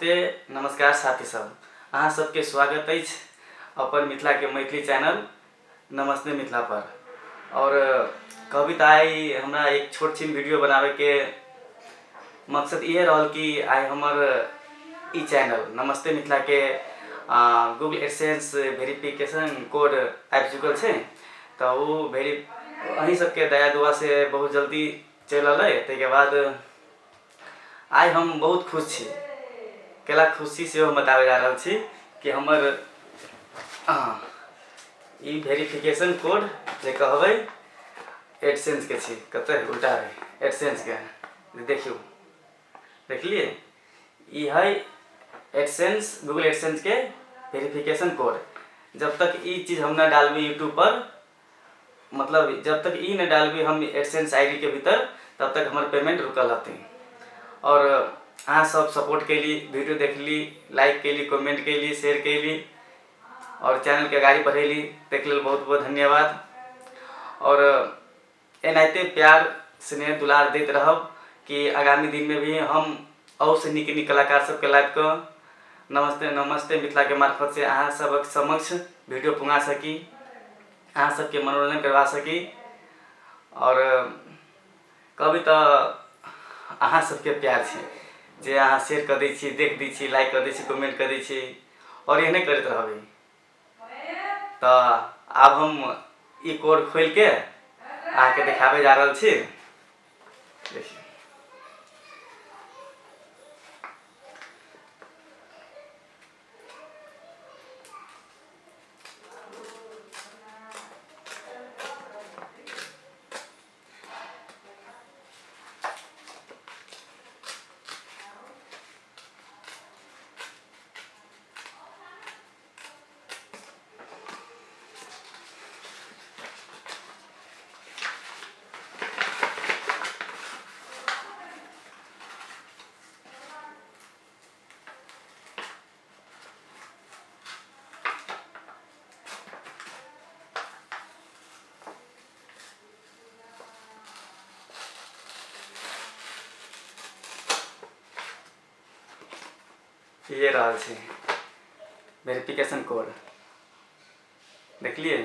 नमस्ते नमस्कार साथी सब, अहाँ सबके स्वागत अछि अपन मिथिला के मैथिली चैनल नमस्ते मिथिला पर। और कविता आई हमरा एक छोट छिन वीडियो बनावे के मकसद ये रहल कि आई हमर ई चैनल नमस्ते मिथिला के गूगल एडसेंस वेरिफिकेशन कोड आबि चुकल है। तो वो अहीं सबके दया दुआ से बहुत जल्दी चल अलै। ताहिके बाद आई हम बहुत खुश छी। केला खुशी से हम बतावे जा रहा छी कि हमर ई वेरिफिकेशन कोड जे कहबै एडसेंस के छी, कते उल्टा है एडसेंस के देखियो, देखलिए ई है एडसेंस गूगल एडसेंस के वेरिफिकेशन कोड। जब तक ई चीज़ हम न डालबी यूट्यूब पर, मतलब जब तक ई न डालबी हम एडसेंस आईडी के भीतर, तब तक हमारे पेमेंट रुकल रहते। और अहाँ सब सपोर्ट कैली, वीडियो देखली, लाइक कैली, कमेंट कैली, शेयर कैली और चैनल के आगे बढ़ेली, देख लेल बहुत बहुत धन्यवाद। और एनाहिते प्यार स्नेह दुलार देते रहब कि आगामी दिन में भी हम और से निक कलाकार सबके लाइव को नमस्ते नमस्ते मिथिला के मार्फत से अहाँ सबक समक्ष वीडियो पुंगा सकी, अहाँ सबके मनोरंजन करवा सकी। और कभी तो अहाँ सबके प्यार छे जे अहाँ शेयर कर दै छी, देख दै छी, लाइक कर दै छी, कमेंट कर दै छी और एहने करते रहबै। तो अब हम ई कोड खोल के आके दिखावे जा रहल छी। देखिए ये रहा है वेरिफिकेशन कोड, देखलिए।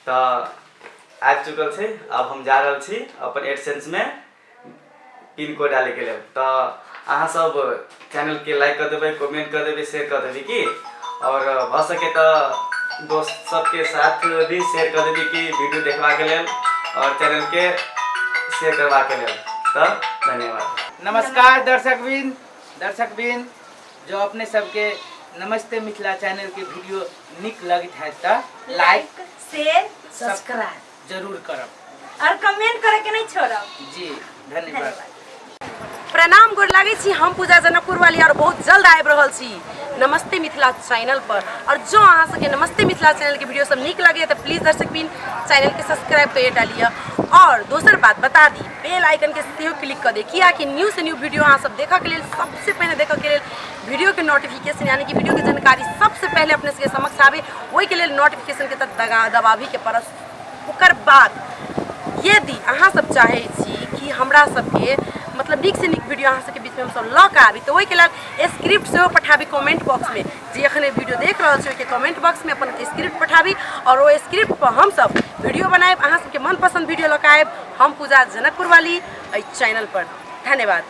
तो आ चुकल है। अब हम जा रहा छी अपन एडसेंस में पिन कोड डाले के लिए। तो अहाँ सब चैनल के लाइक कर देवे, कमेंट कर देवे, शेयर कर देवे की, और भ सके तो दोस्त सबके साथ भी शेयर कर देवे कि वीडियो देखवा के लिए और चैनल के शेयर करवा के लिए। तो धन्यवाद। नमस्कार दर्शक बिन जो अपने सबके नमस्ते मिथिला चैनल के वीडियो निक लगित है तो लाइक शेयर सब्सक्राइब जरूर करब और कमेंट करे के नहीं छोड़ब जी। धन्यवाद। प्रणाम गोर लागे छी, हम पूजा जनकपुर वाली और बहुत जल्द आबि रहल छी नमस्ते मिथिला चैनल पर। और जो अहाँ सबके नमस्ते मिथिला चैनल के वीडियो सब निक लगे तो प्लीज दर्शक बिन चैनल के सब्सक्राइब कर डालिए। और दोसर बात बता दी, बेल आइकन के सेहो क्लिक कर दे, कियाकि न्यू से न्यू वीडियो अहाँ सब देखा के लिए सबसे पहले देखा के लिए वीडियो के नोटिफिकेशन यानी कि वीडियो की जानकारी सबसे पहले अपने के समक्ष आवे, वही के लिए नोटिफिकेशन के तक दबावी के परस। ओकर बाद यदि अहाँ सब चाहे छी कि हमरा सबके मतलब निक से निक वीडियो अहाँ सबके बीच में हम सब लऽ के आबी, तो वही के लिए स्क्रिप्ट से पठाबी कमेंट बॉक्स में। जे अखने वीडियो देख रहा छे के कमेंट बॉक्स में अपन स्क्रिप्ट पठाबी और वो स्क्रिप्ट पर हम सब वीडियो बनाएब, अहाँ सबके मनपसंद वीडियो लऽ के आएब हम पूजा जनकपुर वाली चैनल पर। धन्यवाद।